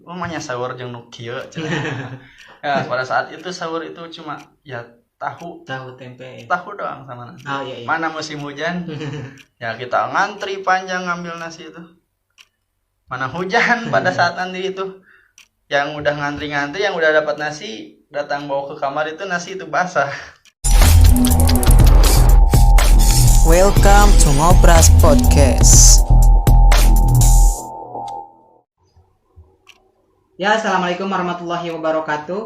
Umumnya sahur jeung nu kieu cenah. Ya, pada saat itu sahur itu cuma ya tahu tempe. Tahu doang sama nasi. Oh iya. Mana musim hujan? Ya kita ngantri panjang ngambil nasi itu. Mana hujan pada saat nanti itu. Yang udah ngantri-ngantri, yang udah dapat nasi, datang bawa ke kamar itu nasi itu basah. Welcome to Ngobras Podcast. Ya, assalamualaikum warahmatullahi wabarakatuh.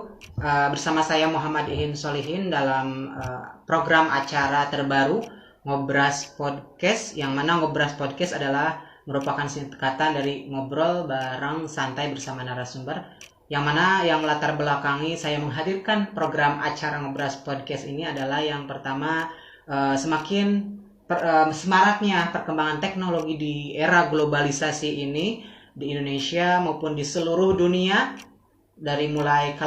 Bersama saya Muhammad Ihin Solihin dalam program acara terbaru Ngobras Podcast, yang mana Ngobras Podcast adalah merupakan singkatan dari ngobrol bareng santai bersama narasumber, yang mana yang latar belakangi saya menghadirkan program acara Ngobras Podcast ini adalah yang pertama, semakin semaraknya perkembangan teknologi di era globalisasi ini di Indonesia maupun di seluruh dunia, dari mulai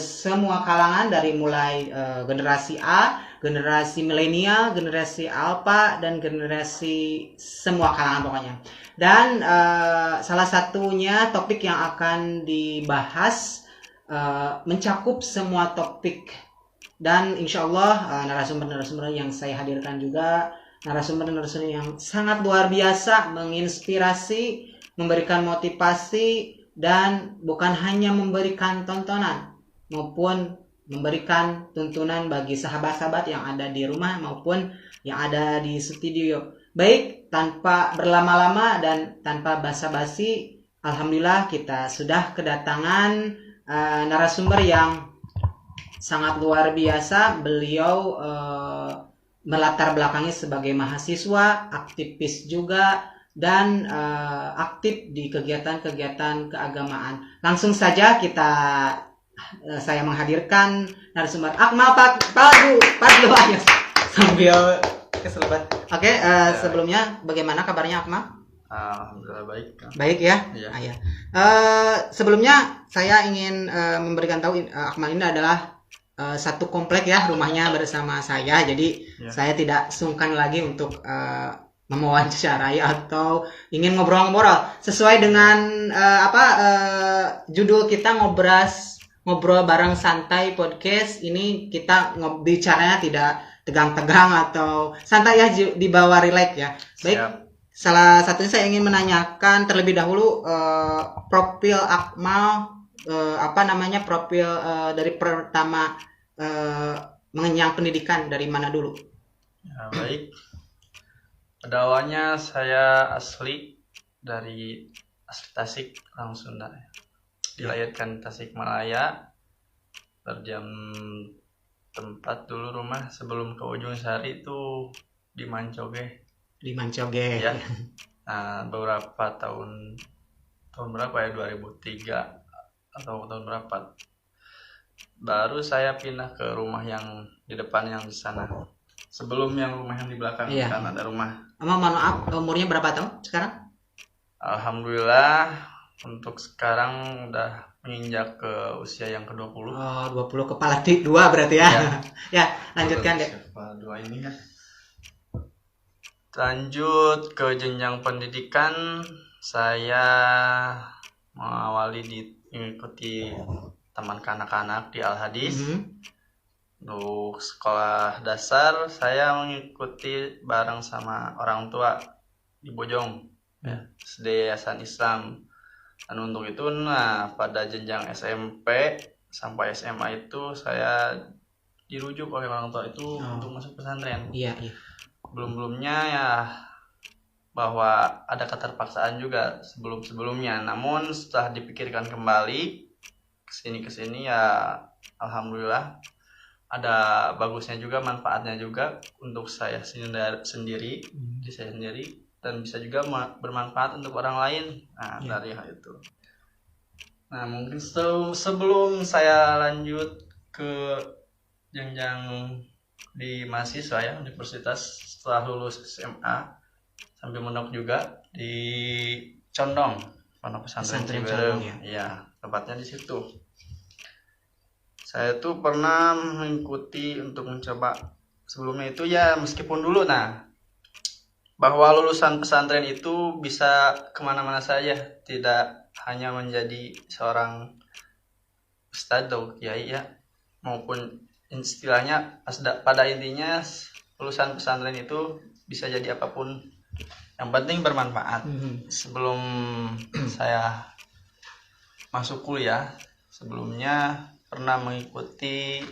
semua kalangan, dari mulai generasi A, generasi milenial, generasi alpha, dan generasi semua kalangan pokoknya. Dan salah satunya topik yang akan dibahas mencakup semua topik, dan insya Allah narasumber-narasumber yang saya hadirkan juga narasumber-narasumber yang sangat luar biasa, menginspirasi, memberikan motivasi, dan bukan hanya memberikan tontonan maupun memberikan tuntunan bagi sahabat-sahabat yang ada di rumah maupun yang ada di studio. Baik, tanpa berlama-lama dan tanpa basa-basi, alhamdulillah kita sudah kedatangan narasumber yang sangat luar biasa. Beliau melatar belakangi sebagai mahasiswa, aktivis juga, dan aktif di kegiatan-kegiatan keagamaan. Langsung saja saya menghadirkan narasumber Akmal Fadlu ayo sambil keselebat. Oke, sebelumnya bagaimana kabarnya Akmal? Alhamdulillah baik. Baik ya. Iya. Sebelumnya saya ingin memberikan tahu Akmal ini adalah satu komplek ya rumahnya bersama saya. Jadi saya tidak sungkan lagi untuk mewawancarai atau ingin ngobrol-ngobrol sesuai dengan judul kita ngobrol bareng santai podcast ini. Kita bicaranya tidak tegang-tegang atau santai ya, di bawah relax ya. Baik. Siap. Salah satunya saya ingin menanyakan terlebih dahulu profil Akmal, profil dari pertama mengenyang pendidikan dari mana dulu? Ya, baik. Pada awalnya saya asli Tasik, orang Sunda. Dilahirkan Tasik Malaya. Berdiam tempat dulu rumah sebelum ke Ujung Sari itu di Mancoge. Ya. Nah, beberapa tahun berapa ya, 2003 atau tahun berapa, baru saya pindah ke rumah yang di depan yang di sana. Sebelum yang rumah yang di belakang kan ada rumah. Maaf, umurnya berapa tahun sekarang? Alhamdulillah untuk sekarang udah menginjak ke usia yang ke-20. 20 kepala 2 berarti ya. Ya, lanjutkan deh. Kepala 2 ini kan. Lanjut ke jenjang pendidikan, saya mengawali mengikuti taman kanak-kanak di Al-Hadis. Untuk sekolah dasar saya mengikuti bareng sama orang tua di Bojong, SD Yayasan Islam. Dan untuk itu pada jenjang SMP sampai SMA itu saya dirujuk oleh orang tua itu untuk masuk pesantren. Iya. Belum-belumnya ya bahwa ada keterpaksaan juga sebelumnya, namun setelah dipikirkan kembali kesini ya alhamdulillah ada bagusnya juga, manfaatnya juga untuk saya sendiri, dan bisa juga bermanfaat untuk orang lain. Dari hal itu. Nah, mungkin sebelum saya lanjut ke jenjang di mahasiswa ya, universitas, setelah lulus SMA sambil mondok juga di Condong, Pondok Pesantren Ciberem. Iya, tempatnya di situ. Saya tuh pernah mengikuti untuk mencoba sebelumnya itu ya, meskipun dulu bahwa lulusan pesantren itu bisa kemana-mana saja, tidak hanya menjadi seorang ustadz atau kiai ya, maupun istilahnya pada intinya lulusan pesantren itu bisa jadi apapun, yang penting bermanfaat. Sebelum saya masuk kuliah, sebelumnya pernah mengikuti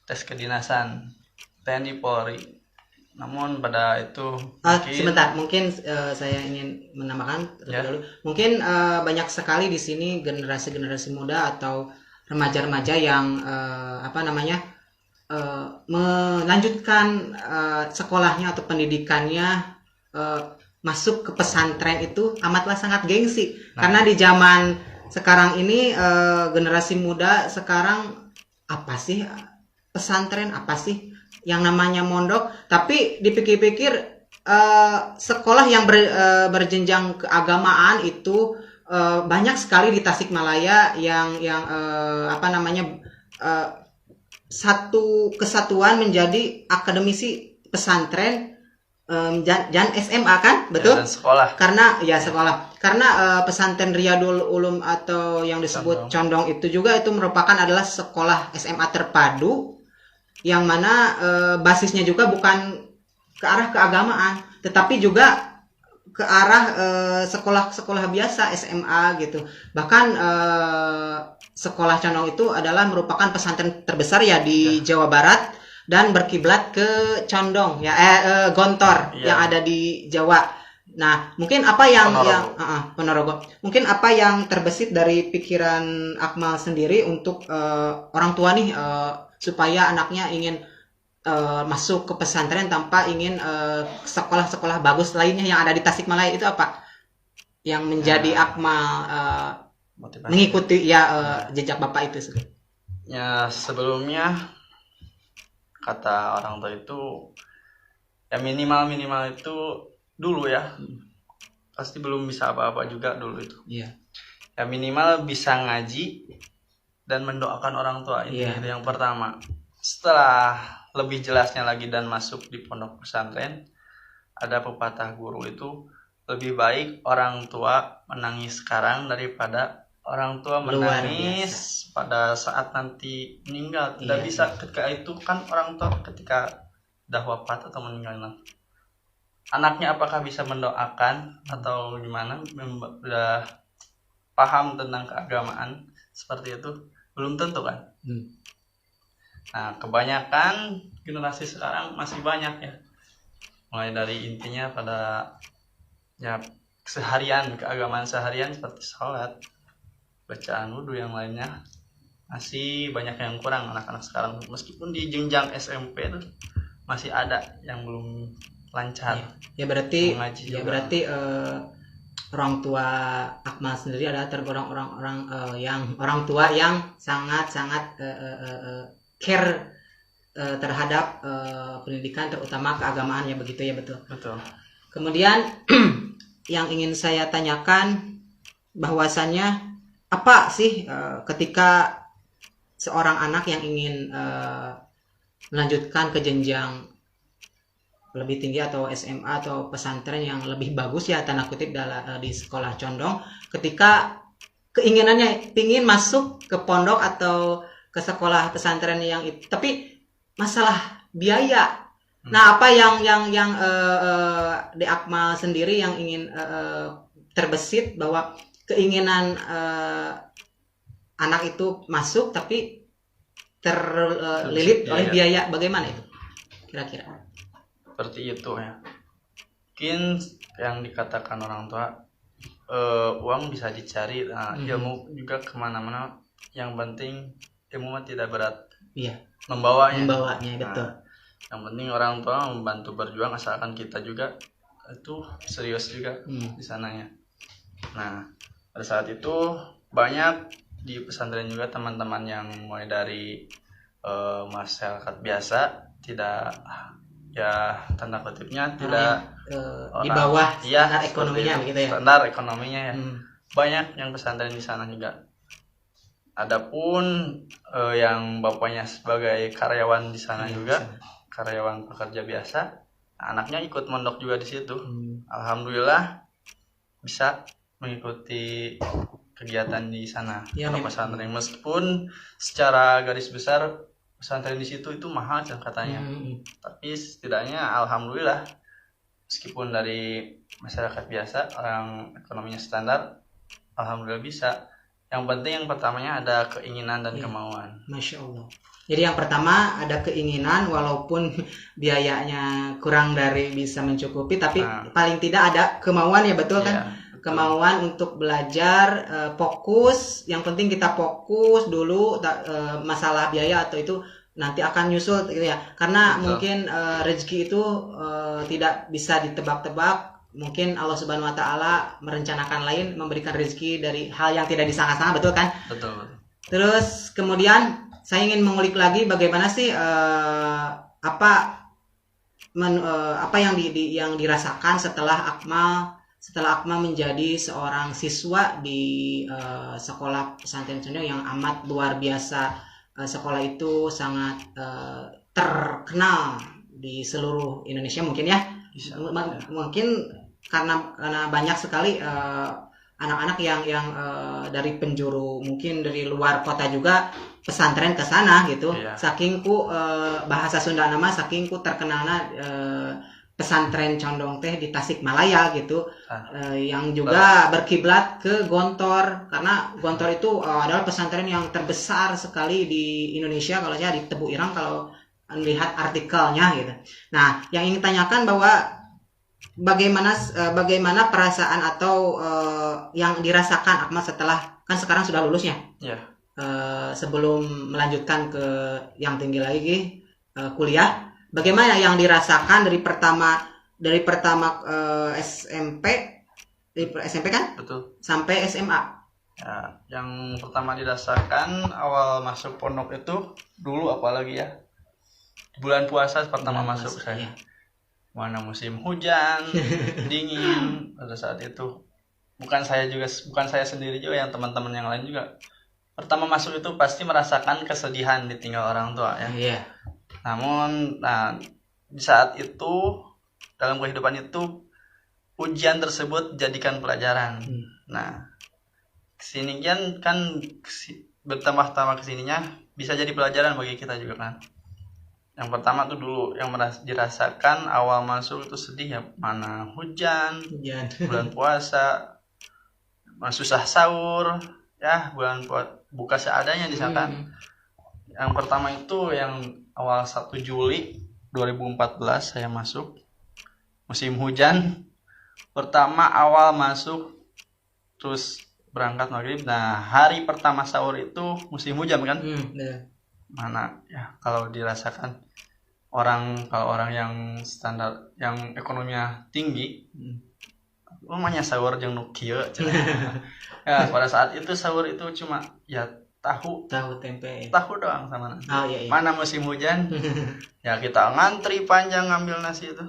tes kedinasan TNI Polri. Namun pada itu sebentar, mungkin saya ingin menambahkan dulu. Mungkin banyak sekali di sini generasi muda atau remaja-remaja yang melanjutkan sekolahnya atau pendidikannya masuk ke pesantren itu amatlah sangat gengsi. Karena di zaman sekarang ini generasi muda sekarang apa sih pesantren, apa sih yang namanya mondok, tapi dipikir-pikir sekolah yang berjenjang keagamaan itu banyak sekali di Tasikmalaya yang satu kesatuan menjadi akademisi pesantren dan SMA kan, betul? Dan sekolah. Karena pesantren Riyadul Ulum atau yang disebut Condong itu juga itu merupakan adalah sekolah SMA terpadu yang mana basisnya juga bukan ke arah keagamaan, tetapi juga ke arah sekolah-sekolah biasa SMA gitu. Bahkan sekolah Condong itu adalah merupakan pesantren terbesar ya di Jawa Barat dan berkiblat ke Condong Gontor yang ada di Jawa. Nah, mungkin apa yang Ponorogo. Mungkin apa yang terbesit dari pikiran Akmal sendiri untuk orang tua nih supaya anaknya ingin masuk ke pesantren tanpa ingin sekolah-sekolah bagus lainnya yang ada di Tasikmalaya, itu apa yang menjadi Akmal mengikuti jejak bapak itu? Ya, sebelumnya kata orang tua itu ya minimal itu dulu ya, pasti belum bisa apa-apa juga dulu itu. Ya minimal bisa ngaji dan mendoakan orang tua, itu yang pertama. Setelah lebih jelasnya lagi dan masuk di pondok pesantren, ada pepatah guru itu, lebih baik orang tua menangis sekarang daripada orang tua menangis pada saat nanti meninggal. Tidak bisa ketika itu kan orang tua ketika dah wafat atau meninggal, anaknya apakah bisa mendoakan atau gimana, sudah paham tentang keagamaan seperti itu, belum tentu kan. Nah, kebanyakan generasi sekarang masih banyak ya, mulai dari intinya pada ya seharian, keagamaan seharian seperti sholat, bacaan wudhu, yang lainnya masih banyak yang kurang anak-anak sekarang. Meskipun di jenjang SMP itu masih ada yang belum lancar. Berarti orang tua Akmal sendiri adalah tergolong orang tua yang sangat care terhadap pendidikan, terutama keagamaan ya, begitu ya. Betul. Kemudian yang ingin saya tanyakan bahwasannya apa sih ketika seorang anak yang ingin melanjutkan ke jenjang lebih tinggi atau SMA atau pesantren yang lebih bagus ya, tanda kutip, di sekolah Condong, ketika keinginannya ingin masuk ke pondok atau ke sekolah pesantren yang itu, tapi masalah biaya. Nah, apa yang di Akmal sendiri yang ingin terbesit bahwa keinginan anak itu masuk tapi terlilit oleh biaya, bagaimana itu kira-kira? Seperti itu ya. Mungkin yang dikatakan orang tua, uang bisa dicari, ilmu juga kemana-mana. Yang penting ilmu tidak berat. Iya. Membawanya, betul. Yang penting orang tua membantu berjuang, asalkan kita juga itu serius juga di sananya. Nah, pada saat itu banyak di pesantren juga teman-teman yang mulai dari masyarakat biasa, tidak ya tanda kutipnya tidak di bawah standar ekonominya begitu ya. Standar ekonominya ya. Banyak yang pesantren di sana juga. Adapun yang bapaknya sebagai karyawan di sana juga, karyawan pekerja biasa, anaknya ikut mondok juga di situ. Alhamdulillah bisa mengikuti kegiatan di sana. Ya, Pondok pesantren, meskipun secara garis besar pesantren di situ itu mahal kan katanya. Tapi setidaknya alhamdulillah, meskipun dari masyarakat biasa, orang ekonominya standar, alhamdulillah bisa. Yang penting yang pertamanya ada keinginan dan kemauan. Masya Allah. Jadi yang pertama ada keinginan, walaupun biayanya kurang dari bisa mencukupi, tapi paling tidak ada kemauan, ya betul kan? Kemauan untuk belajar, fokus. Yang penting kita fokus dulu, masalah biaya atau itu nanti akan nyusul gitu ya. Karena mungkin rezeki itu tidak bisa ditebak-tebak. Mungkin Allah Subhanahu wa taala merencanakan lain, memberikan rezeki dari hal yang tidak disangka-sangka, betul kan? Betul. Terus kemudian saya ingin mengulik lagi bagaimana sih apa yang dirasakan setelah Akmal menjadi seorang siswa di sekolah pesantren Condong yang amat luar biasa. Sekolah itu sangat terkenal di seluruh Indonesia mungkin ya. Mungkin karena banyak sekali anak-anak yang dari penjuru, mungkin dari luar kota juga pesantren ke sana gitu. Saking ku bahasa Sunda nama saking ku terkenalna pesantren Condong teh di Tasikmalaya gitu, yang juga berkiblat ke Gontor, karena Gontor itu adalah pesantren yang terbesar sekali di Indonesia kalau saya di Tebu Irang kalau melihat artikelnya gitu. Nah, yang ingin tanyakan bahwa bagaimana perasaan atau yang dirasakan Akmal setelah, kan sekarang sudah lulusnya, sebelum melanjutkan ke yang tinggi lagi, kuliah. Bagaimana yang dirasakan dari pertama SMP kan? Betul. Sampai SMA. Ya, yang pertama dirasakan awal masuk pondok itu dulu, apalagi ya bulan puasa pertama masuk saya. Mana musim hujan, dingin pada saat itu. Bukan saya sendiri juga, yang teman-teman yang lain juga. Pertama masuk itu pasti merasakan kesedihan ditinggal orang tua ya. Iya. Namun, di saat itu, dalam kehidupan itu, ujian tersebut jadikan pelajaran. Nah, kesini kan bertambah-tambah kesininya bisa jadi pelajaran bagi kita juga kan. Yang pertama tuh dulu yang dirasakan awal masuk itu sedih ya, mana hujan. Bulan puasa, susah sahur, ya bulan buka seadanya di sana. Yang pertama itu yang awal 1 Juli 2014 saya masuk, musim hujan. Pertama awal masuk terus berangkat maghrib. Nah, hari pertama sahur itu musim hujan kan? Mana ya, kalau dirasakan kalau orang yang standar, yang ekonominya tinggi, namanya sahur jeung nu kieu. Ya, pada saat itu sahur itu cuma ya tahu tempe, tahu doang sama nasi. Iya. Mana musim hujan, ya kita ngantri panjang ngambil nasi itu.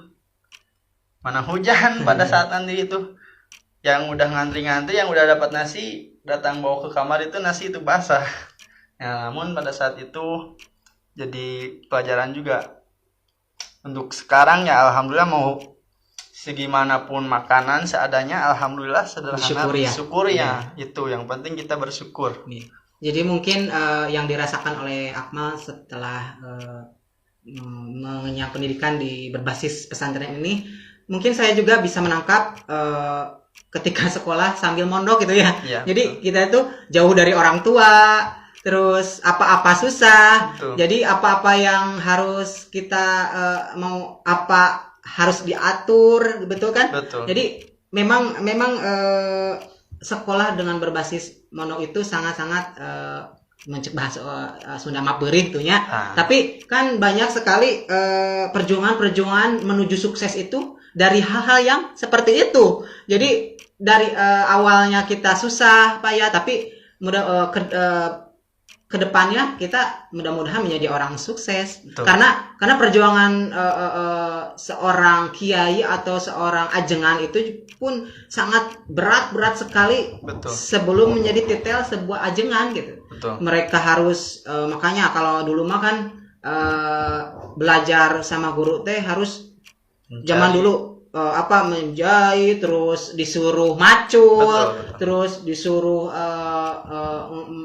Mana hujan pada saat nanti itu, yang udah ngantri-ngantri, yang udah dapat nasi, datang bawa ke kamar itu nasi itu basah. Ya, namun pada saat itu jadi pelajaran juga. Untuk sekarang ya alhamdulillah, mau segimanapun makanan seadanya, alhamdulillah sederhana, bersyukur ya. Itu yang penting, kita bersyukur. Jadi mungkin yang dirasakan oleh Akmal setelah mengenyam pendidikan di berbasis pesantren ini, mungkin saya juga bisa menangkap ketika sekolah sambil mondok gitu ya. Jadi kita itu jauh dari orang tua, terus apa-apa susah. Betul. Jadi apa-apa yang harus kita mau apa harus diatur, betul kan? Betul. Jadi memang sekolah dengan berbasis mondok itu sangat-sangat mencek bahasa Sunda mah beurih tuh nya. Tapi kan banyak sekali perjuangan menuju sukses itu dari hal-hal yang seperti itu. Jadi dari awalnya kita susah payah, tapi kedepannya kita mudah-mudahan menjadi orang sukses. Betul. Karena perjuangan seorang kiai atau seorang ajengan itu pun sangat berat sekali. Betul. Sebelum menjadi titel sebuah ajengan gitu. Betul. Mereka harus makanya kalau dulu mah kan belajar sama guru teh harus zaman dulu menjahit, terus disuruh macul, Betul. terus disuruh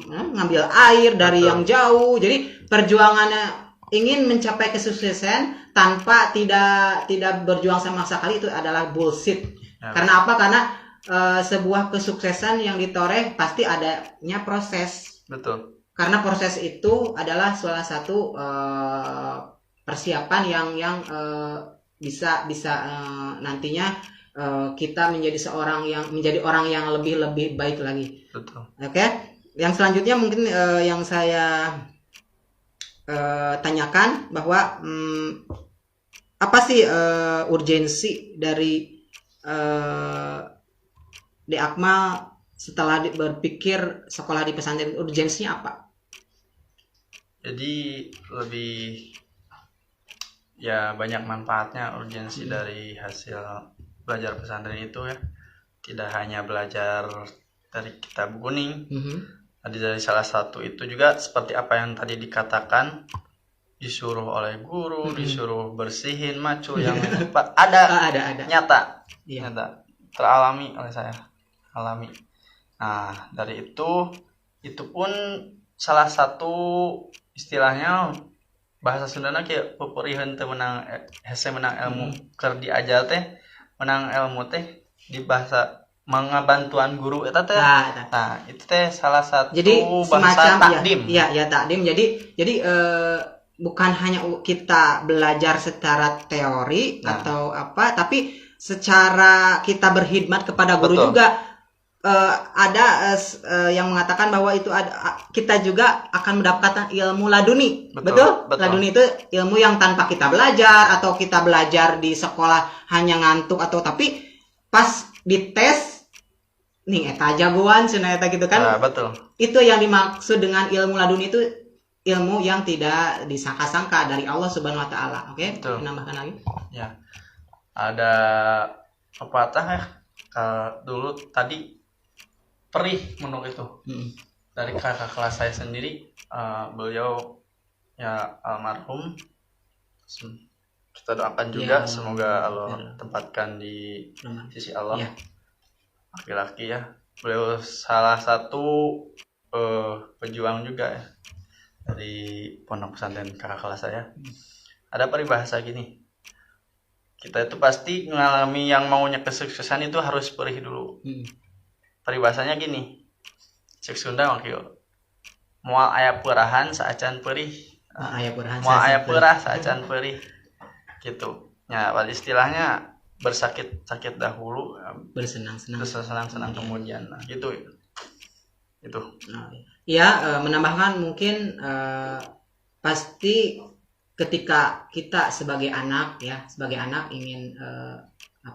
ngambil air dari Betul. yang jauh. Jadi perjuangannya ingin mencapai kesuksesan tanpa tidak berjuang sama sekali itu adalah bullshit. Ya. Karena apa? Karena sebuah kesuksesan yang ditoreh pasti adanya proses. Betul. Karena proses itu adalah salah satu persiapan yang bisa nantinya kita menjadi orang yang lebih baik lagi. Betul. Oke. Yang selanjutnya mungkin yang saya tanyakan bahwa apa sih urgensi dari di Akmal setelah berpikir sekolah di pesantren, urgensinya apa? Jadi lebih ya banyak manfaatnya urgensi dari hasil belajar pesantren itu ya. Tidak hanya belajar dari kitab kuning. Dari salah satu itu juga seperti apa yang tadi dikatakan, disuruh oleh guru, disuruh bersihin macul yang ada nyata. Iya. Nyata teralami oleh saya. Alami. Nah, dari itu pun salah satu istilahnya bahasa Sundana kayak pupuriheun teh menang hese menang ilmu keur diajar teh menang ilmu teh di bahasa mangabantuan guru eta teh. Nah, itu teh salah satu jadi bahasa semacam takdim. Ya takdim. Jadi bukan hanya kita belajar secara teori atau apa, tapi secara kita berkhidmat kepada guru. Betul. Juga ada yang mengatakan bahwa itu kita juga akan mendapatkan ilmu laduni. Betul? Laduni itu ilmu yang tanpa kita belajar atau kita belajar di sekolah hanya ngantuk atau tapi pas dites nih eta jagoan cenah eta gitu kan. Nah, betul. Itu yang dimaksud dengan ilmu laduni, itu ilmu yang tidak disangka-sangka dari Allah Subhanahu wa taala. Oke? Menambahkan lagi. Ya. Ada pepatah ya. Dulu tadi perih menurut itu. Dari kakak kelas saya sendiri, beliau ya almarhum. Kita doakan juga semoga Allah tempatkan di sisi Allah. Laki-laki ya. Beliau salah satu pejuang juga ya dari pondok pesantren kakak kelas saya. Ada peribahasa gini. Kita itu pasti mengalami yang maunya kesuksesan itu harus perih dulu. Peribahasanya gini. Cek Sunda wakil. Moal aya peurahan saacan perih. Moal aya peurah saacan perih. Gitu. Ya, pada istilahnya bersakit-sakit dahulu, bersenang-senang kemudian. Nah, gitu. Itu. Ya, menambahkan mungkin pasti ketika kita sebagai anak ingin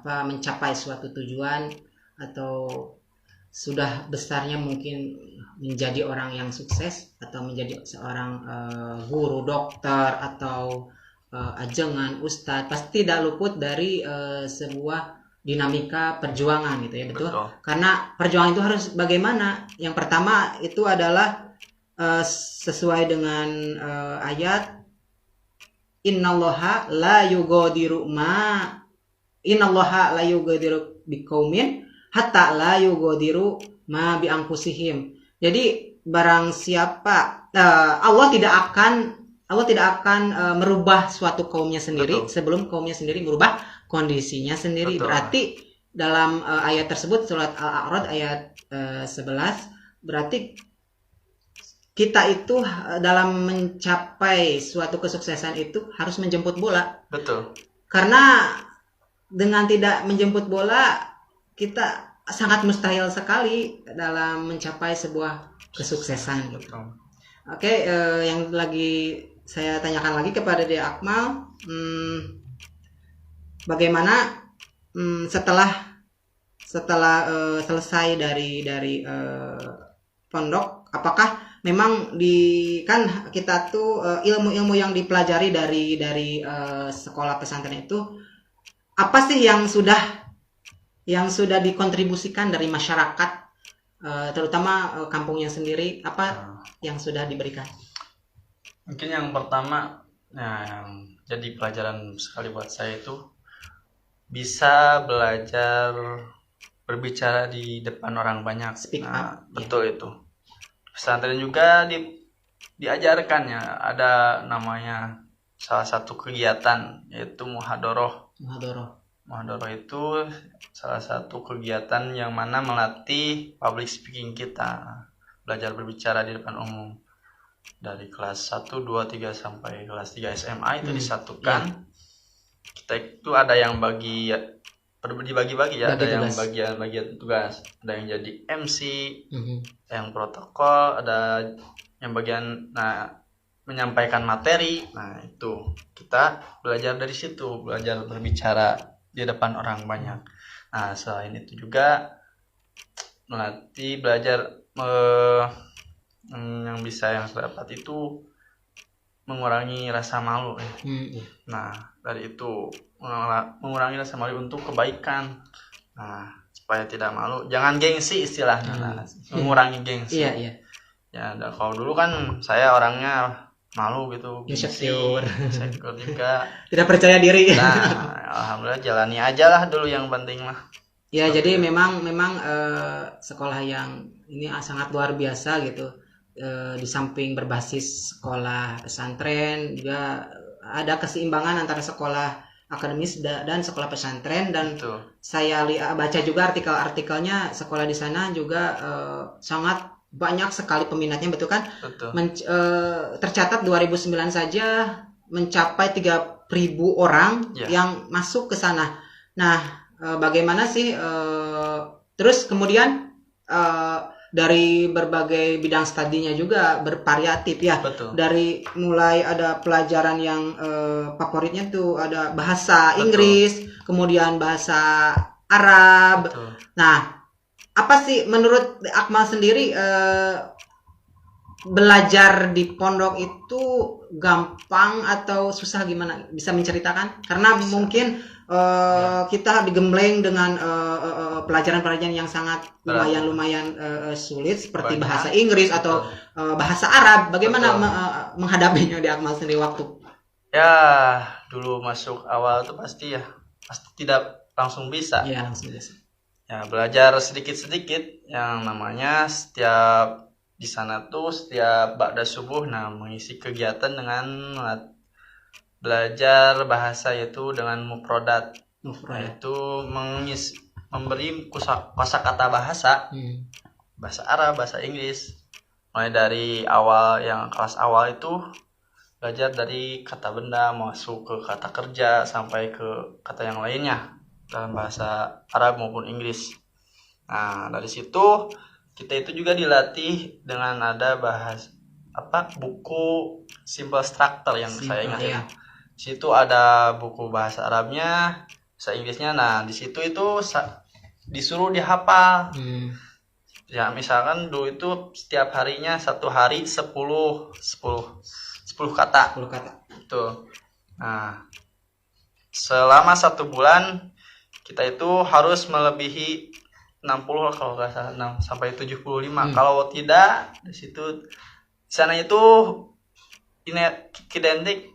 mencapai suatu tujuan atau sudah besarnya mungkin menjadi orang yang sukses atau menjadi seorang guru, dokter atau ajengan, ustadz, pasti tidak luput dari sebuah dinamika perjuangan gitu ya. Betul? Karena perjuangan itu harus bagaimana? Yang pertama itu adalah sesuai dengan ayat Innallaha la yughadiru biqaumin hatta la yughadiru ma bi anfusihim. Jadi barang siapa Allah tidak akan merubah suatu kaumnya sendiri. Betul. Sebelum kaumnya sendiri merubah kondisinya sendiri. Betul. Berarti dalam ayat tersebut surat Al-A'raf ayat 11 berarti kita itu dalam mencapai suatu kesuksesan itu harus menjemput bola. Betul. Karena dengan tidak menjemput bola kita sangat mustahil sekali dalam mencapai sebuah kesuksesan. Betul. Oke, yang lagi saya tanyakan lagi kepada Dia Akmal, bagaimana setelah selesai dari pondok, apakah memang kan kita tuh ilmu-ilmu yang dipelajari dari sekolah pesantren itu apa sih yang sudah dikontribusikan dari masyarakat, terutama kampungnya sendiri, apa yang sudah diberikan? Mungkin yang pertama yang jadi pelajaran sekali buat saya itu bisa belajar berbicara di depan orang banyak. Speak Nah, up, betul itu. Pesantren juga diajarkan ya, ada namanya salah satu kegiatan yaitu muhadoroh. Muhadoroh itu salah satu kegiatan yang mana melatih public speaking kita, belajar berbicara di depan umum. Dari kelas 1, 2, 3 sampai kelas 3 SMA itu disatukan. Kita itu ada yang dibagi-bagi ya, Bagi ada yang tugas. bagian tugas, ada yang jadi MC, yang protokol, ada yang bagian menyampaikan materi. Nah, itu kita belajar dari situ, belajar berbicara di depan orang banyak. Nah, selain itu juga melatih belajar yang saya dapat itu mengurangi rasa malu. Nah, dari itu mengurangi rasa malu untuk kebaikan. Nah, supaya tidak malu, jangan gengsi istilahnya. Mengurangi gengsi. Iya. Ya, kalau dulu kan saya orangnya malu gitu, Insecure juga. Tidak percaya diri. Nah, alhamdulillah jalani aja lah dulu, yang penting mah. Ya, jadi memang sekolah yang ini sangat luar biasa gitu. Di samping berbasis sekolah pesantren juga ada keseimbangan antara sekolah akademis dan sekolah pesantren, dan saya baca juga artikelnya sekolah di sana juga sangat banyak sekali peminatnya, betul kan? Betul. Tercatat 2009 saja mencapai 3.000 orang yang masuk ke sana. Nah, bagaimana sih terus kemudian dari berbagai bidang studinya juga bervariatif ya. Betul. Dari mulai ada pelajaran yang favoritnya tuh ada bahasa Inggris, kemudian bahasa Arab. Betul. Nah, apa sih menurut Akmal sendiri belajar di pondok itu gampang atau susah, gimana? Bisa menceritakan? Karena mungkin kita digembleng dengan pelajaran-pelajaran yang sangat lumayan sulit seperti bahasa Inggris atau bahasa Arab. Bagaimana menghadapinya di Akmal sendiri waktu? Ya, dulu masuk awal tuh pasti tidak langsung bisa. Iya, langsung bisa. Ya, belajar sedikit-sedikit, yang namanya setiap di sana tuh setiap ba'da subuh mengisi kegiatan dengan belajar bahasa, yaitu dengan mufradat. Yaitu memberi kosakata bahasa. Bahasa Arab, bahasa Inggris. Mulai dari awal, yang kelas awal itu belajar dari kata benda masuk ke kata kerja sampai ke kata yang lainnya dalam bahasa Arab maupun Inggris. Nah, dari situ kita itu juga dilatih dengan ada buku simple structure yang saya ingat ya. Di situ ada buku bahasa Arabnya, bahasa Inggrisnya. Nah, di situ itu disuruh dihafal. Ya, misalkan dulu itu setiap harinya, satu hari 10 kata. 10 kata. Itu. Nah, selama 1 bulan kita itu harus melebihi 60 kalau nggak salah, 6 sampai 75. Kalau tidak, di sana itu identik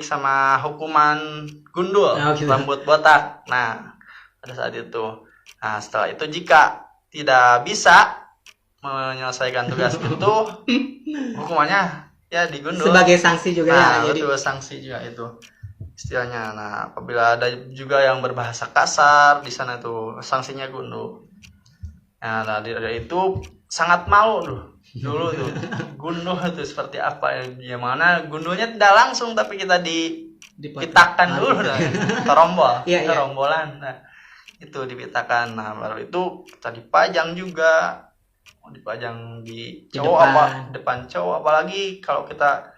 sama hukuman gundul, rambut botak. Nah, pada saat itu. Nah, setelah itu jika tidak bisa menyelesaikan tugas itu, hukumannya ya digundul. Sebagai sanksi juga ya. Betul, sanksi juga itu istilahnya. Nah, apabila ada juga yang berbahasa kasar di sana tuh sanksinya gundul. Nah, dari itu sangat malu dulu tuh. Gundul itu seperti apa ya? Mana gundulnya tidak langsung, tapi kita dipitakan dulu, rombolan. Nah, itu dipitakan. Nah, baru itu kita dipajang juga. Dipajang di cowok depan cowok, apalagi kalau kita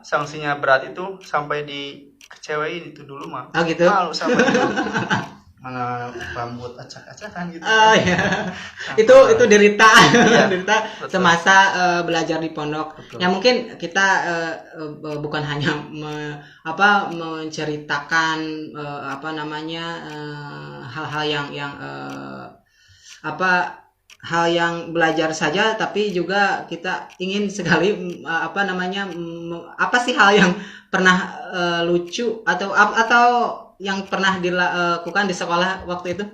sanksinya berat itu sampai dikecewain itu dulu mah. Oh gitu. Malu sampai itu. Mana rambut acak-acakan gitu. Oh iya. Itu derita. Derita semasa belajar di pondok. Betul. Ya mungkin kita bukan hanya menceritakan hal-hal yang hal yang belajar saja, tapi juga kita ingin sekali apa sih hal yang pernah lucu atau yang pernah dilakukan di sekolah waktu itu?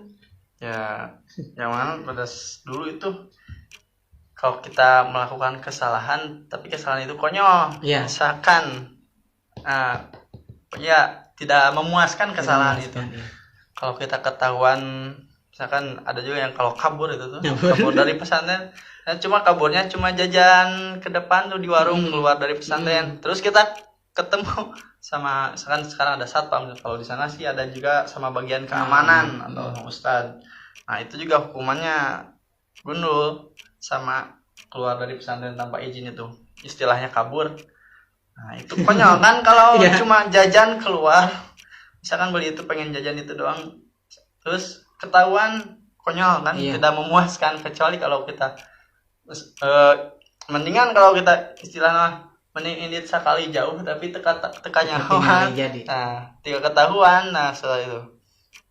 Ya, yang mana pada dulu itu kalau kita melakukan kesalahan tapi kesalahan itu konyol, Iya. misalkan ya tidak memuaskan kesalahan itu. Iya. Kalau kita ketahuan, misalkan ada juga yang kalau kabur itu tuh, Kabur. kabur dari pesantren, cuma kaburnya cuma jajan ke depan tuh di warung, keluar dari pesantren. Terus kita ketemu sama, misalkan sekarang ada satpam, kalau di sana sih ada juga sama bagian keamanan atau sama ustad. Nah itu juga hukumannya gundul sama keluar dari pesantren tanpa izin, itu istilahnya kabur. Nah itu konyol kan kalau Iya. cuma jajan keluar, misalkan beli itu pengen jajan itu doang, terus ketahuan, konyol kan. Iya. Tidak memuaskan, kecuali kalau kita mendingan kalau kita istilahnya mending indit sekali jauh tapi tekanya jadi. nah tiga ketahuan. Nah setelah itu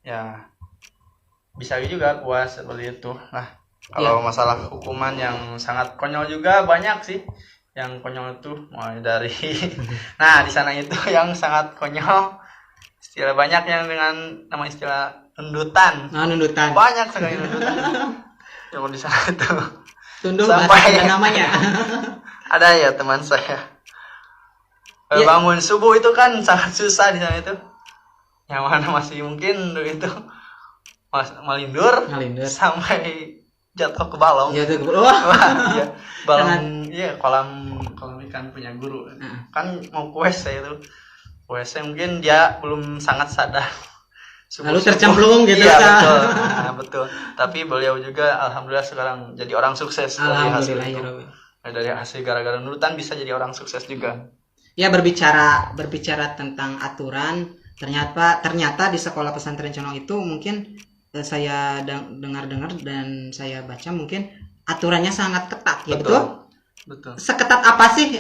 ya bisa juga puas seperti itu. Nah kalau masalah hukuman yang sangat konyol juga banyak sih. Yang konyol itu mulai dari nah di sana itu yang sangat konyol, istilah banyak yang dengan nama istilah nundutan. Nundutan. Banyak sekali nundutan yang di sana itu. Tunduk Sampai- ada namanya. Ada ya teman saya. Ya. Bangun subuh itu kan sangat susah di sana itu. Yang mana masih mungkin itu malindur Ngalindur. sampai jatuh ke balong. Ya tuh. Wah. Wah, iya. Balong, Jangan- iya kolam ikan punya guru. Kan mau ke WC itu. WC mungkin dia belum sangat sadar. Lalu tercemplung gitu. Iya betul. Nah, betul. Tapi beliau juga alhamdulillah sekarang jadi orang sukses dari hasil Alhamdulillah ya itu. Rabbi. Dari hasil gara-gara nurutan bisa jadi orang sukses juga. Ya berbicara tentang aturan, ternyata di sekolah pesantren Condong itu mungkin saya dengar-dengar dan saya baca mungkin aturannya sangat ketat ya, betul? Betul. Seketat apa sih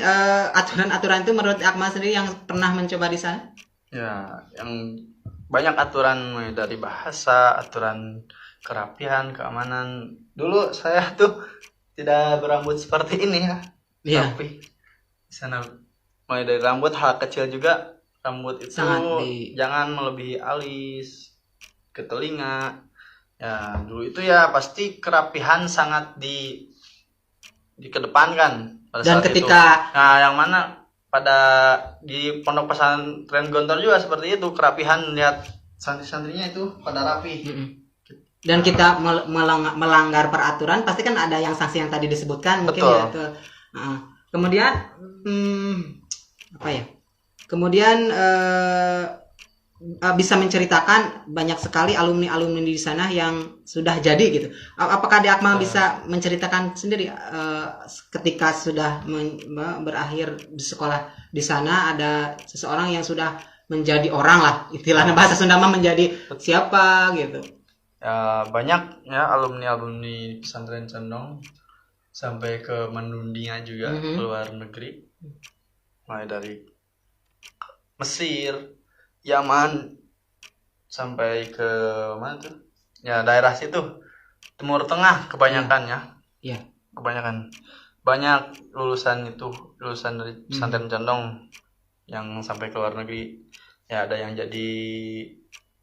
aturan-aturan itu menurut Akmal sendiri yang pernah mencoba di sana? Ya, yang banyak aturan mulai dari bahasa, aturan kerapihan, keamanan. Dulu saya tuh tidak berambut seperti ini ya. Iya. Tapi di sana mulai dari rambut, hal kecil juga, rambut itu Sangat jangan melebihi alis ke telinga. Ya, dulu itu ya pasti kerapihan sangat dikedepankan pada Dan saat ketika- itu. Nah, yang mana pada di pondok pesantren Gontor juga seperti itu, kerapihan, lihat santri-santrinya itu pada rapi. Dan kita melanggar peraturan pasti kan ada yang sanksi yang tadi disebutkan mungkin Betul. ya itu. Kemudian apa ya? Kemudian bisa menceritakan banyak sekali alumni di sana yang sudah jadi gitu. Apakah di Akmal bisa menceritakan sendiri ketika sudah berakhir di sekolah di sana ada seseorang yang sudah menjadi orang lah, istilahnya bahasa Sunda mah menjadi siapa gitu. Ya, banyak ya alumni pesantren Condong sampai ke mendunia juga, ke luar negeri. Mulai dari Mesir, Yaman, sampai ke mana tuh? Ya daerah situ, Timur Tengah kebanyakan ya. Iya. Kebanyakan. Banyak lulusan dari pesantren Condong yang sampai ke luar negeri. Ya ada yang jadi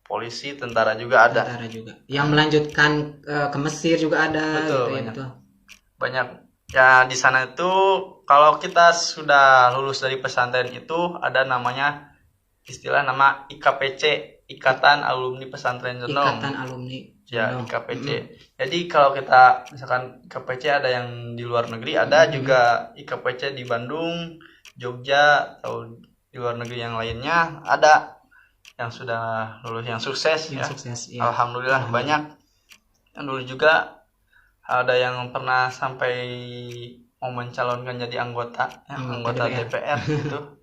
polisi, tentara juga ada. Tentara juga. Yang melanjutkan ke Mesir juga ada. Betul, gitu, ya, banyak. betul. Banyak. Ya di sana itu kalau kita sudah lulus dari pesantren itu ada namanya istilah nama IKPC, Ikatan Alumni Pesantren Condong. Ikatan Alumni. Ya, Condong. IKPC. Jadi kalau kita misalkan IKPC ada yang di luar negeri, ada juga IKPC di Bandung, Jogja, atau di luar negeri yang lainnya ada yang sudah lulus yang sukses Yang ya. sukses, ya. Alhamdulillah banyak. Yang dulu juga ada yang pernah sampai mau mencalonkan jadi anggota Anggota DPR gitu.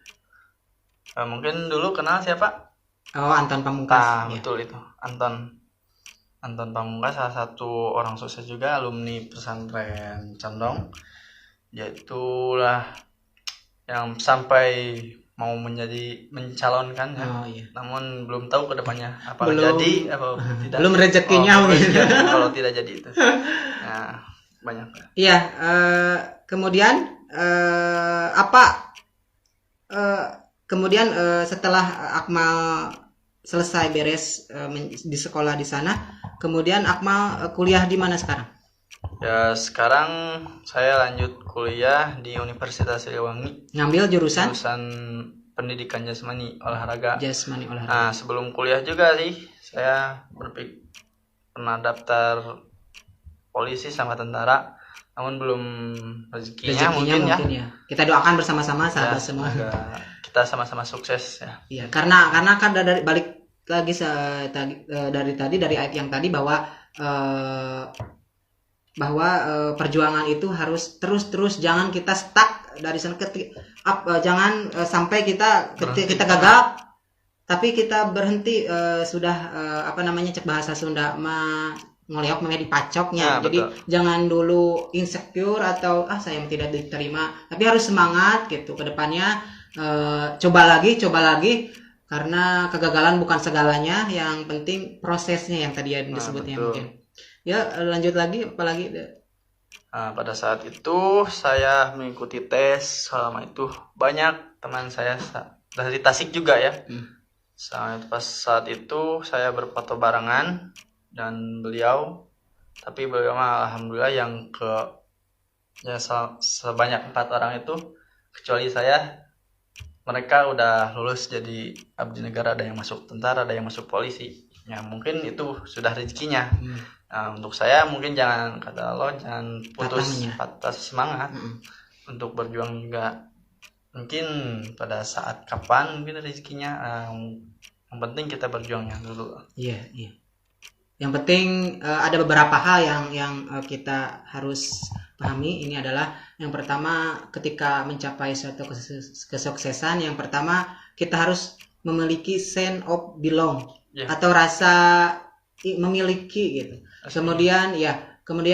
Mungkin dulu kenal siapa? Oh, Anton Pamungkas. Nah, ya. betul itu. Anton Pamungkas salah satu orang sukses juga alumni pesantren Condong. Yaitulah yang sampai mau mencalonkan ya. Oh, iya. Namun belum tahu kedepannya apa Belum. jadi apa tidak. Belum rezekinya Oh, mungkin. rezekinya kalau tidak jadi itu. Nah, banyak. Iya, kemudian apa kemudian setelah Akmal selesai beres di sekolah di sana, kemudian Akmal kuliah di mana sekarang? Ya sekarang saya lanjut kuliah di Universitas Siliwangi. Ngambil jurusan Pendidikan Jasmani Olahraga. olahraga. Nah sebelum kuliah juga sih saya pernah daftar polisi sama tentara, namun belum rezekinya mungkin ya. Kita doakan bersama-sama sahabat semua. Kita sama-sama sukses ya. Iya, karena kan dari balik lagi dari ayat yang tadi bahwa perjuangan itu harus terus jangan kita stuck dari sana jangan sampai kita gagal tapi kita berhenti sudah cek bahasa Sunda ngeliok dipacoknya. Jadi betul. Jangan dulu insecure atau saya tidak diterima, tapi harus semangat gitu ke depannya. Coba lagi karena kegagalan bukan segalanya, yang penting prosesnya yang tadi disebutnya mungkin. Ya, lanjut lagi apalagi. Pada saat itu saya mengikuti tes, selama itu banyak teman saya dari Tasik juga ya. Pas saat itu saya berfoto barengan dan beliau, tapi beliau alhamdulillah yang sebanyak 4 orang itu, kecuali saya, mereka udah lulus jadi abdi negara, ada yang masuk tentara, ada yang masuk polisi. Ya mungkin itu sudah rezekinya. Nah, untuk saya mungkin jangan patah semangat untuk berjuang juga. Mungkin pada saat kapan mungkin rezekinya, yang penting kita berjuangnya dulu. Iya. Yang penting ada beberapa hal yang kita harus pahami. Ini adalah yang pertama, ketika mencapai suatu kesuksesan, yang pertama kita harus memiliki sense of belong atau rasa memiliki gitu. Kemudian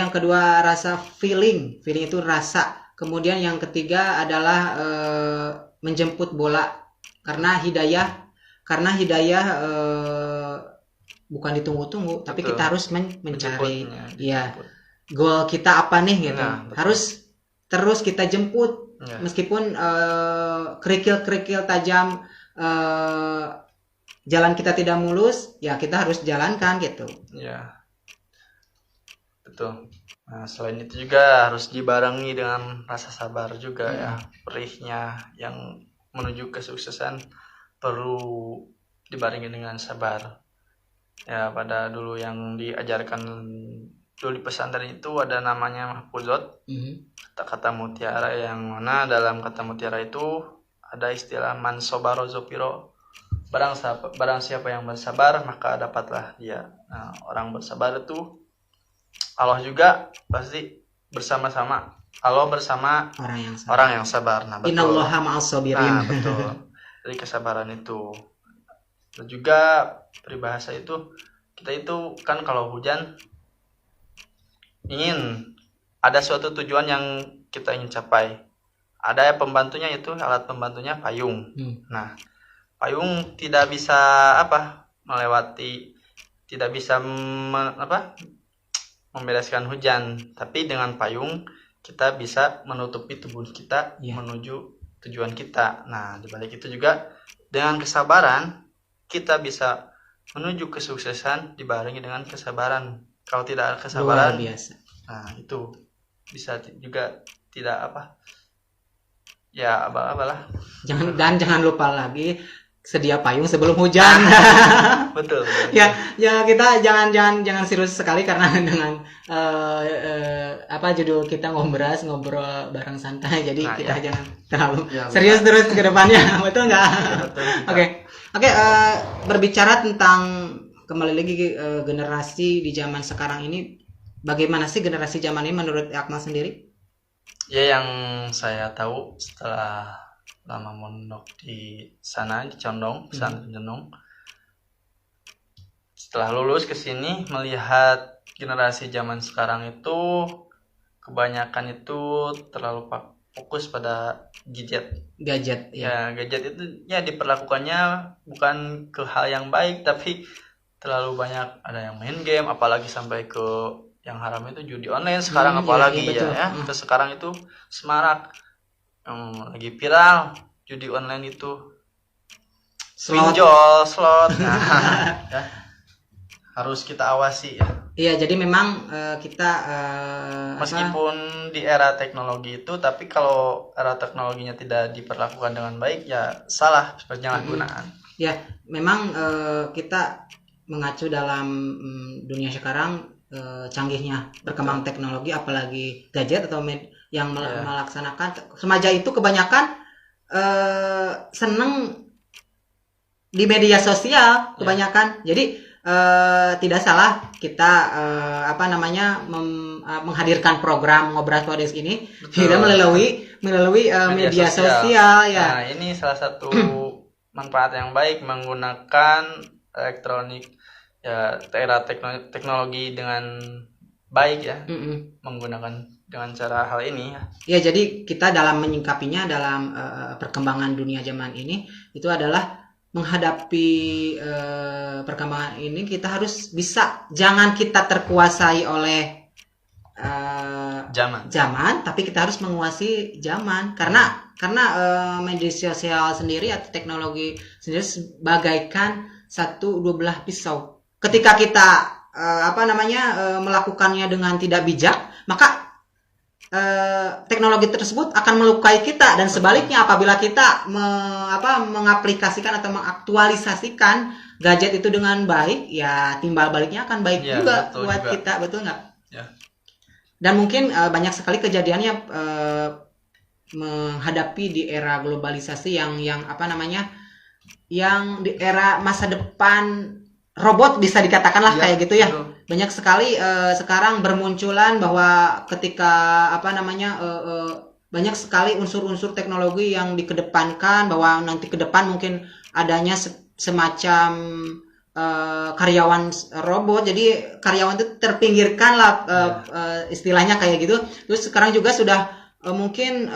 kedua rasa feeling itu rasa. Kemudian yang ketiga adalah menjemput bola, karena hidayah bukan ditunggu-tunggu, tapi kita harus mencari goal kita apa nih gitu. Harus terus kita jemput meskipun kerikil-kerikil tajam, jalan kita tidak mulus, ya kita harus jalankan gitu. Ya, betul. Nah, selain itu juga harus dibarengi dengan rasa sabar juga ya. Perihnya yang menuju kesuksesan perlu dibarengi dengan sabar. Ya, pada dulu yang diajarkan dulu di pesantren itu ada namanya mahfuzot, kata-kata mutiara, yang mana dalam kata mutiara itu ada istilah man sobaro zopiro, barang siapa yang bersabar maka dapatlah dia. Nah, orang bersabar itu Allah juga pasti bersama-sama. Allah bersama orang yang sabar. Nah, betul. Innallaha ma'as sabirin. Nah, betul. Jadi kesabaran itu. Dan juga peribahasa itu, kita itu kan kalau hujan ingin ada suatu tujuan yang kita ingin capai. Ada pembantunya, itu alat pembantunya payung. Nah, payung tidak bisa membereskan hujan, tapi dengan payung kita bisa menutupi tubuh kita menuju tujuan kita. Nah, dibalik itu juga dengan kesabaran kita bisa menuju kesuksesan dibarengi dengan kesabaran. Kalau tidak ada kesabaran, luar biasa. Nah, itu bisa juga tidak lah. Jangan lupa lagi sedia payung sebelum hujan. Betul. Ya kita jangan serius sekali, karena dengan judul kita ngobrol bareng santai, jadi kita jangan terlalu serius terus ke depannya. Betul nggak? Oke, berbicara tentang kembali lagi generasi di zaman sekarang ini, bagaimana sih generasi zaman ini menurut Akmal sendiri? Ya, yang saya tahu setelah lama mondok di sana di Condong, pesantren Condong, setelah lulus ke sini melihat generasi zaman sekarang itu kebanyakan itu terlalu fokus pada gadget. Ya, gadget itu ya diperlakukannya bukan ke hal yang baik, tapi terlalu banyak ada yang main game, apalagi sampai ke yang haram itu judi online sekarang, Iya, apalagi iya, betul. ya. Terus sekarang itu semarak yang lagi viral judi online itu Slot. pinjol, slot. Nah, ya. Harus kita awasi ya. Iya, jadi memang kita Meskipun di era teknologi itu, tapi kalau era teknologinya tidak diperlakukan dengan baik ya salah penyalahgunaan. ya memang kita mengacu dalam dunia sekarang, canggihnya berkembang teknologi, apalagi gadget atau yang melaksanakan remaja itu kebanyakan seneng di media sosial kebanyakan. Jadi tidak salah kita menghadirkan program Ngobras Podcast ini tidak melalui media sosial ya. Nah, ini salah satu manfaat yang baik menggunakan elektronik ya, era teknologi dengan baik ya. Menggunakan dengan cara hal ini ya. Ya, jadi kita dalam menyingkapinya dalam perkembangan dunia zaman ini itu adalah menghadapi perkembangan ini kita harus bisa, jangan kita terkuasai oleh zaman, tapi kita harus menguasai zaman karena media sosial sendiri atau teknologi sendiri bagaikan satu dua belah pisau. Ketika kita melakukannya dengan tidak bijak, maka teknologi tersebut akan melukai kita, dan sebaliknya apabila kita mengaplikasikan atau mengaktualisasikan gadget itu dengan baik, ya timbal baliknya akan baik juga buat kita, betul nggak? Ya. Dan mungkin banyak sekali kejadiannya menghadapi di era globalisasi yang di era masa depan robot bisa dikatakanlah kayak gitu ya. Betul. Banyak sekali sekarang bermunculan bahwa ketika banyak sekali unsur-unsur teknologi yang dikedepankan, bahwa nanti ke depan mungkin adanya semacam karyawan robot, jadi karyawan itu terpinggirkan lah istilahnya kayak gitu. Terus sekarang juga sudah mungkin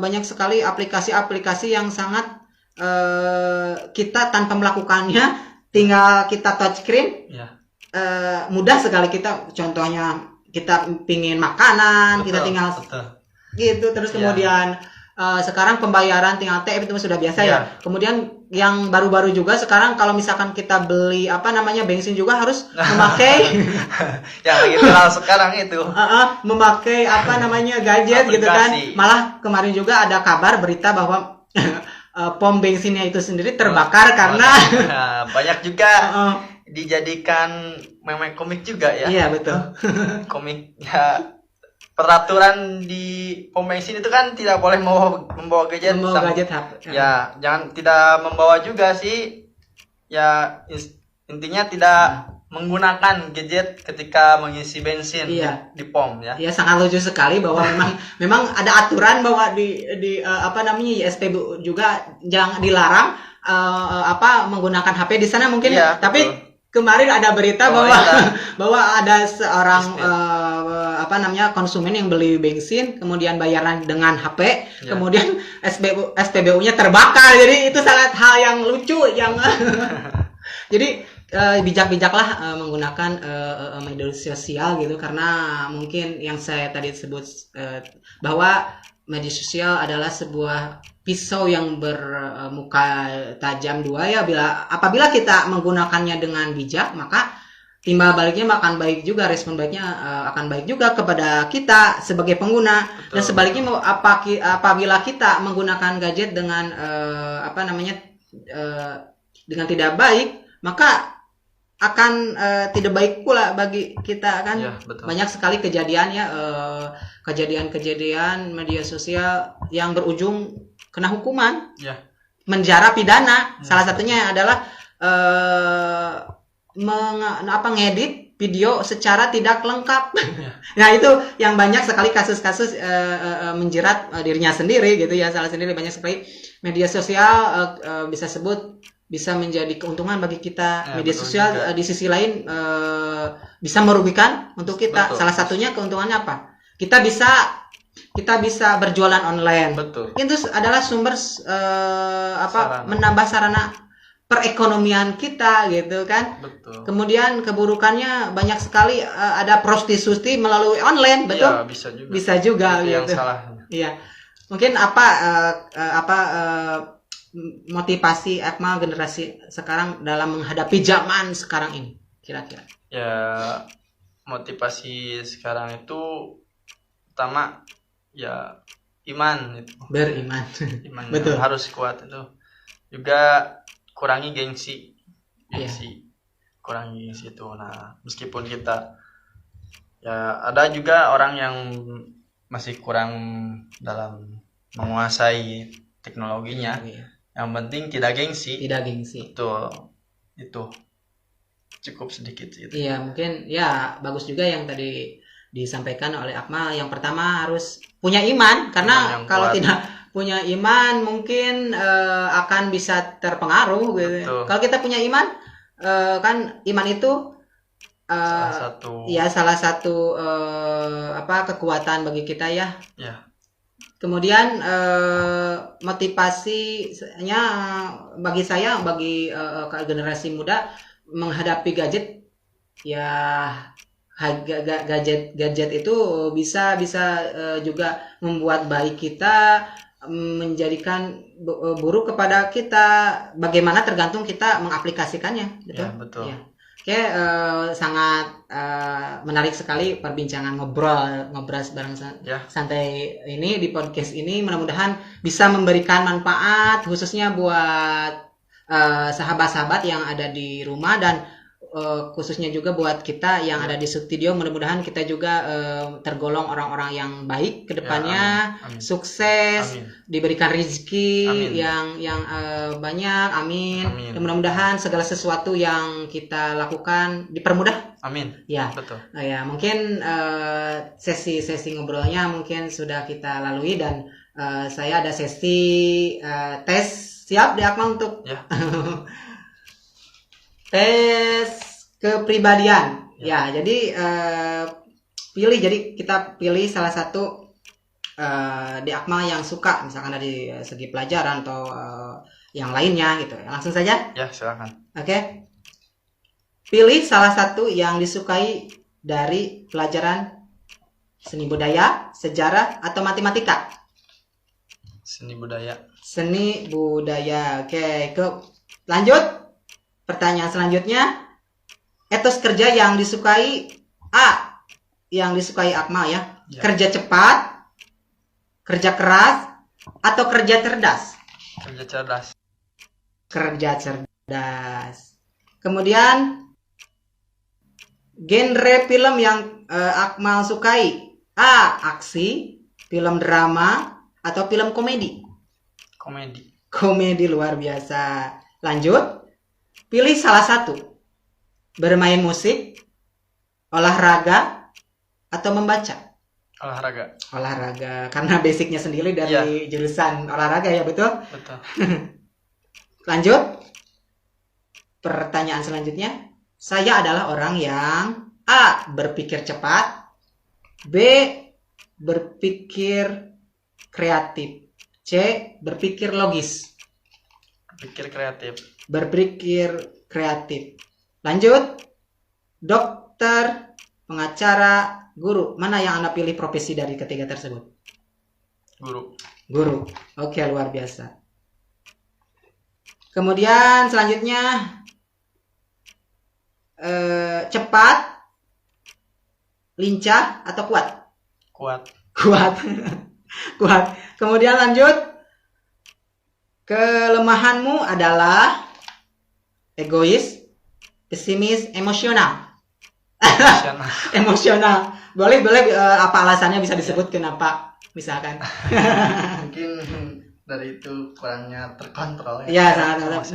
banyak sekali aplikasi-aplikasi yang sangat kita tanpa melakukannya, tinggal kita touchscreen, mudah sekali kita, contohnya kita pingin makanan, kita tinggal gitu, terus kemudian sekarang pembayaran tinggal tap itu sudah biasa ya. Kemudian yang baru-baru juga sekarang kalau misalkan kita beli bensin juga harus memakai yang lagi viral sekarang itu memakai gadget gitu kan. Malah kemarin juga ada kabar berita bahwa pom bensinnya itu sendiri terbakar karena banyak juga dijadikan meme komik juga ya. Iya, betul. Komik ya. Peraturan di pom bensin itu kan tidak boleh membawa gadget. HP. Ya, jangan tidak membawa juga sih. Ya, intinya tidak menggunakan gadget ketika mengisi bensin di pom ya. Iya, sangat lucu sekali bahwa memang ada aturan bahwa di SPBU juga jangan dilarang menggunakan HP di sana mungkin. Iya, tapi betul. Kemarin ada berita bahwa ada seorang konsumen yang beli bensin kemudian bayaran dengan HP, kemudian SPBU-nya terbakar. Jadi itu sangat hal yang lucu yang jadi bijak-bijaklah menggunakan media sosial gitu, karena mungkin yang saya tadi sebut bahwa media sosial adalah sebuah pisau yang bermuka tajam dua ya. Apabila kita menggunakannya dengan bijak, maka timbal baliknya akan baik juga, respon baiknya akan baik juga kepada kita sebagai pengguna. Betul. Dan sebaliknya apabila kita menggunakan gadget dengan dengan tidak baik, maka akan tidak baik pula bagi kita kan. Ya, banyak sekali kejadian media sosial yang berujung kena hukuman, menjara pidana. Salah satunya adalah ngedit video secara tidak lengkap. Nah, itu yang banyak sekali kasus-kasus menjerat dirinya sendiri gitu ya, salah sendiri. Banyak sekali media sosial bisa menjadi keuntungan bagi kita. Media sosial di sisi lain bisa merugikan untuk kita. Betul. Salah satunya keuntungannya apa? Kita bisa berjualan online. Betul. Itu adalah sumber menambah sarana perekonomian kita gitu kan. Betul. Kemudian keburukannya banyak sekali, ada prostitusi melalui online, betul? Iya, bisa juga. Bisa juga Itu yang gitu. salahnya. Iya. Mungkin motivasi Akmal generasi sekarang dalam menghadapi zaman sekarang ini kira-kira? Ya, motivasi sekarang itu pertama ya iman itu. Beriman. Iman Betul. harus kuat itu. Juga kurangi gengsi. Iya. Kurangi gengsi itu. Nah, meskipun kita ya ada juga orang yang masih kurang dalam menguasai teknologinya. Iya. Yang penting tidak gengsi. Tidak gengsi. Itu cukup sedikit sih itu. Iya, mungkin ya bagus juga yang tadi disampaikan oleh Akmal. Yang pertama harus punya iman, karena Iman yang kalau kuat. tidak punya iman mungkin akan bisa terpengaruh gitu. Betul. Kalau kita punya iman, kan iman itu salah satu kekuatan bagi kita ya. Ya. Kemudian motivasinya bagi saya, bagi generasi muda menghadapi gadget, ya gadget itu bisa juga membuat baik kita, menjadikan buruk kepada kita. Bagaimana tergantung kita mengaplikasikannya, betul? Ya, betul. Ya. Oke, sangat menarik sekali perbincangan ngobrol bareng santai ini di podcast ini. Mudah-mudahan bisa memberikan manfaat khususnya buat sahabat-sahabat yang ada di rumah, dan khususnya juga buat kita yang ada di studio. Mudah-mudahan kita juga tergolong orang-orang yang baik ke depannya, amin. Sukses, Amin. diberikan rezeki Amin. yang banyak, amin. Amin. Dan mudah-mudahan segala sesuatu yang kita lakukan dipermudah. Amin. Ya. Betul. Ya, mungkin sesi ngobrolnya mungkin sudah kita lalui, dan saya ada sesi tes. Siap di Akmal untuk Ya. tes kepribadian. Ya, jadi kita pilih salah satu di Akmal yang suka, misalkan dari segi pelajaran atau yang lainnya gitu. Langsung saja. Ya, silakan. Oke. Pilih salah satu yang disukai dari pelajaran seni budaya, sejarah, atau matematika. Seni budaya. Seni budaya. Oke, lanjut. Pertanyaan selanjutnya, etos kerja yang disukai yang disukai Akmal ya. Kerja cepat, kerja keras, atau kerja cerdas? Kerja cerdas. Kerja cerdas. Kemudian genre film yang Akmal sukai, aksi, film drama, atau film komedi? Komedi, luar biasa. Lanjut. Pilih salah satu. Bermain musik, olahraga, atau membaca? Olahraga. Karena basicnya sendiri dari jurusan olahraga ya, betul? Betul. Lanjut. Pertanyaan selanjutnya. Saya adalah orang yang A. Berpikir cepat, B. Berpikir kreatif, C. Berpikir logis. Berpikir kreatif. Lanjut. Dokter, pengacara, guru. Mana yang Anda pilih profesi dari ketiga tersebut? Guru. Oke, luar biasa. Kemudian selanjutnya, cepat, lincah, atau kuat? Kuat. Kemudian lanjut. Kelemahanmu adalah egois, pesimis, emosional. Boleh apa alasannya, bisa disebut kenapa misalkan? Mungkin dari itu kurangnya terkontrol ya. Ya, sangat.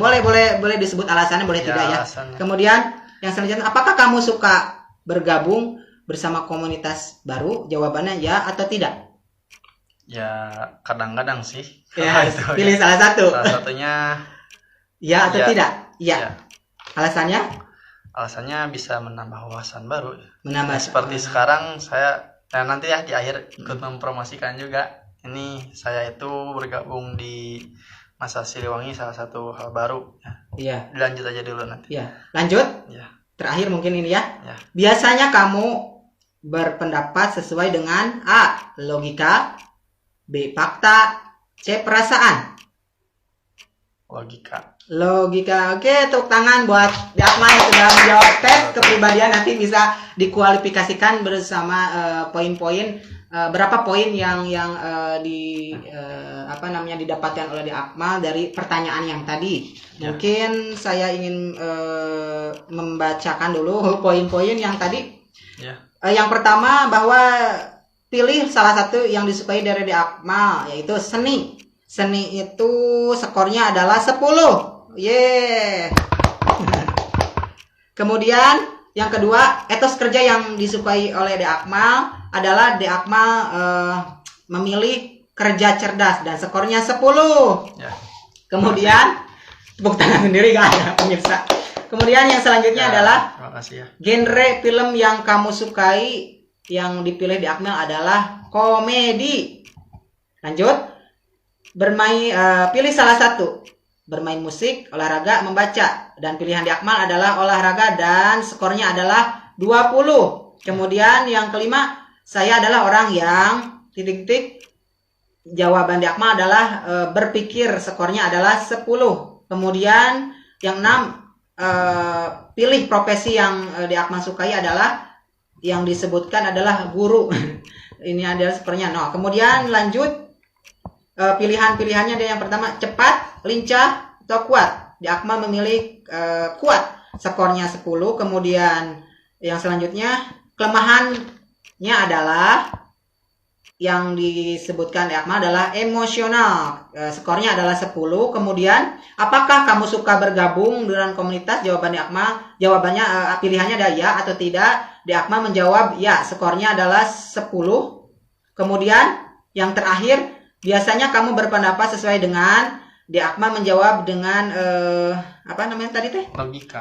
Boleh disebut alasannya, boleh tidak ya. Alasannya. Kemudian yang selanjutnya, apakah kamu suka bergabung bersama komunitas baru? Jawabannya ya atau tidak? Ya, kadang-kadang sih. Ya, pilih salah satu. Salah satunya ya atau tidak? Ya. Alasannya bisa menambah wawasan baru. Menambah. Seperti sekarang saya nanti ya di akhir ikut mempromosikan juga. Ini saya itu bergabung di Masa Siliwangi salah satu hal baru ya. Iya. Dilanjut aja dulu nanti. Iya. Lanjut. Ya. Terakhir mungkin ini ya. Ya. Biasanya kamu berpendapat sesuai dengan A. Logika, B. Fakta, C. Perasaan. Logika. Oke, tepuk tangan buat Akmal yang sudah menjawab tes kepribadian. Nanti bisa dikualifikasikan bersama poin-poin berapa poin yang didapatkan oleh Akmal dari pertanyaan yang tadi. Ya. Mungkin saya ingin membacakan dulu poin-poin yang tadi. Ya. Yang pertama bahwa pilih salah satu yang disukai dari Akmal, yaitu seni. Seni itu skornya adalah 10. Yeay. Kemudian yang kedua, etos kerja yang disukai oleh Akmal adalah Akmal memilih kerja cerdas dan skornya 10. Ya. Kemudian tepuk tangan sendiri gak ada pemirsa. Kemudian yang selanjutnya adalah ya. Genre film yang kamu sukai yang dipilih Akmal adalah komedi. Lanjut. Pilih salah satu. Bermain musik, olahraga, membaca. Dan pilihan Akmal adalah olahraga dan skornya adalah 20. Kemudian yang kelima, saya adalah orang yang ... Jawaban Akmal adalah berpikir, skornya adalah 10. Kemudian yang 6, pilih profesi yang Akmal sukai adalah yang disebutkan adalah guru. Ini adalah skornya 0. Kemudian lanjut. Pilihan-pilihannya ada yang pertama cepat, lincah, atau kuat. Akmal memilih kuat, skornya 10. Kemudian yang selanjutnya kelemahannya adalah yang disebutkan Akmal adalah emosional, skornya adalah 10. Kemudian apakah kamu suka bergabung dengan komunitas? Jawabannya pilihannya ada ya atau tidak. Akmal menjawab ya, skornya adalah 10. Kemudian yang terakhir, biasanya kamu berpendapat sesuai dengan Akmal menjawab dengan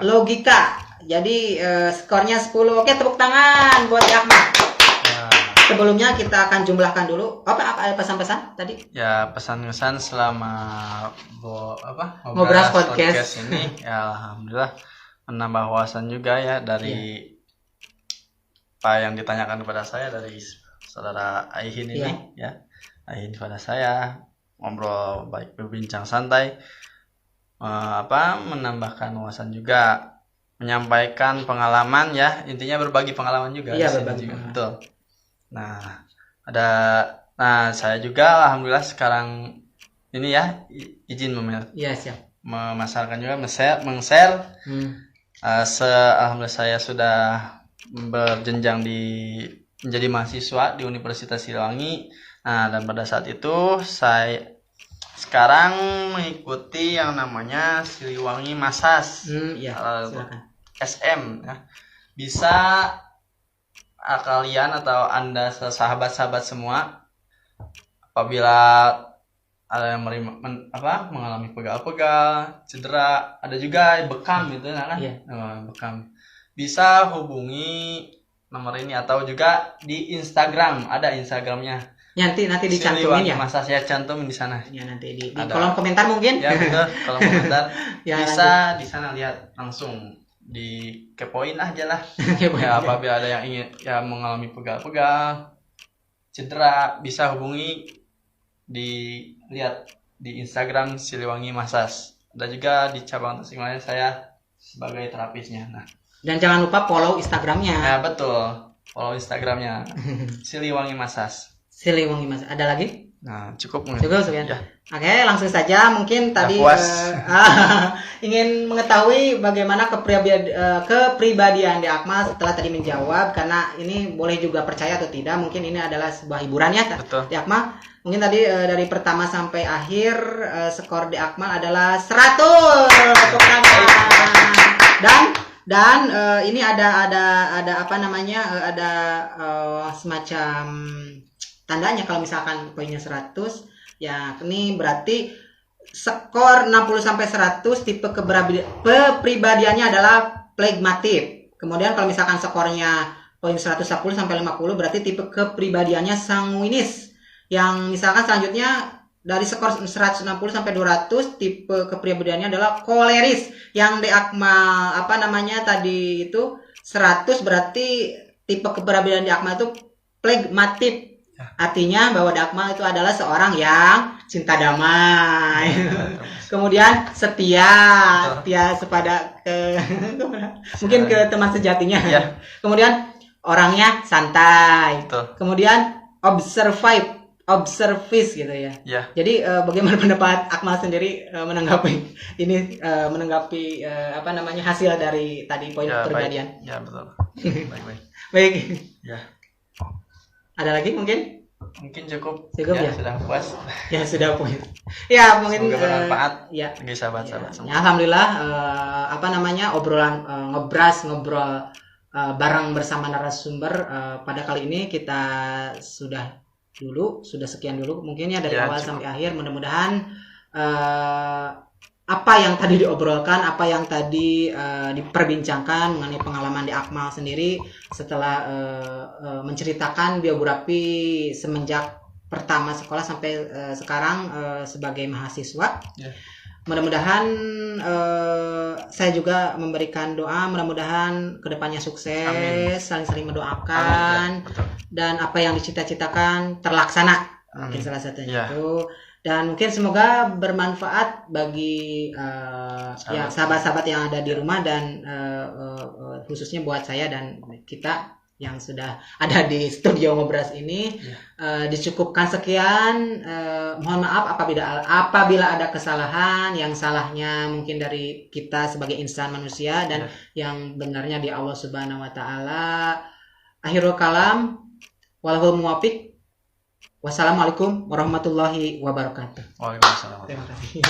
Logika. Jadi skornya 10. Oke, tepuk tangan buat Akmal. Ya. Sebelumnya kita akan jumlahkan dulu. Apa pesan-pesan tadi? Ya, pesan-pesan selama Ngobras podcast ini ya alhamdulillah menambah wawasan juga ya dari apa yang ditanyakan kepada saya dari saudara Aihin ini ya. Aihin kepada saya ngobrol baik, berbincang santai, menambahkan wawasan juga, menyampaikan pengalaman ya, intinya berbagi pengalaman juga. Iya, berbagi juga. Betul. Nah saya juga alhamdulillah sekarang ini ya izin memasarkan juga, meng-share. Alhamdulillah saya sudah berjenjang menjadi mahasiswa di Universitas Siliwangi. Nah, dan pada saat itu saya sekarang mengikuti yang namanya Siliwangi Masas. SM ya. Bisa kalian atau Anda sahabat-sahabat semua apabila ada yang mengalami pegal-pegal, cedera, ada juga bekam gitu kan? Bekam. Bisa hubungi nomor ini atau juga di Instagram, ada Instagramnya. Nanti dicantumin ya. Masa saya cantumin di sana. Ya nanti di kolom komentar mungkin. Ya betul, kolom komentar. Bisa di sana lihat langsung, dikepoin aja lah. Ya apabila ada yang ingin mengalami pegal-pegal, cedera, bisa hubungi lihat di Instagram Siliwangi Masas. Ada juga di cabang Tasikmalaya saya sebagai terapisnya. Nah. Dan jangan lupa follow Instagramnya. Ya betul, follow Instagramnya Siliwangi Masas. Siliwangi Masas. Ada lagi? Nah, cukup sekian. Ya. Oke, langsung saja. Mungkin tadi ingin mengetahui bagaimana kepribadian Akmal setelah tadi menjawab, karena ini boleh juga percaya atau tidak. Mungkin ini adalah sebuah hiburan ya Akmal. Mungkin tadi dari pertama sampai akhir skor Akmal adalah 100. Dan ini ada semacam tandanya kalau misalkan poinnya 100 ya, ini berarti skor 60 sampai 100 tipe kepribadiannya adalah flegmatik. Kemudian kalau misalkan skornya poin 110 sampai 50 berarti tipe kepribadiannya sanguinis. Yang misalkan selanjutnya dari skor 160 sampai 200 tipe kepribadiannya adalah koleris. Yang di Akmal tadi itu 100 berarti tipe kepribadian di Akmal itu flegmatik. Artinya bahwa di Akmal itu adalah seorang yang cinta damai. Kemudian setia kepada mungkin ke teman sejatinya. Kemudian orangnya santai. Kemudian observis gitu ya. Jadi bagaimana pendapat Akmal sendiri menanggapi ini hasil dari tadi poin kepribadian? Ya betul. Baik. Ya. Ada lagi mungkin? Mungkin cukup ya. Sudah puas. Ya sudah puas. Ya mungkin semoga bermanfaat bagi sahabat-sahabat semua. Alhamdulillah obrolan ngobrol bareng bersama narasumber pada kali ini kita sudah sekian dulu mungkin ya dari awal sampai akhir. Mudah-mudahan apa yang tadi diobrolkan, apa yang tadi diperbincangkan mengenai pengalaman di Akmal sendiri setelah menceritakan biografi semenjak pertama sekolah sampai sekarang sebagai mahasiswa. Mudah-mudahan saya juga memberikan doa, mudah-mudahan kedepannya sukses, saling mendoakan. Amin. Dan apa yang dicita-citakan terlaksana. Mungkin salah satunya itu. Dan mungkin semoga bermanfaat bagi sahabat-sahabat yang ada di rumah dan khususnya buat saya dan kita yang sudah ada di studio Ngobras ini. Dicukupkan sekian. Mohon maaf apabila ada kesalahan, yang salahnya mungkin dari kita sebagai insan manusia dan yang benarnya di Allah Subhanahu wa taala. Akhirul kalam, walahul muwafiq. Wassalamualaikum warahmatullahi wabarakatuh. Waalaikumsalam. Terima kasih.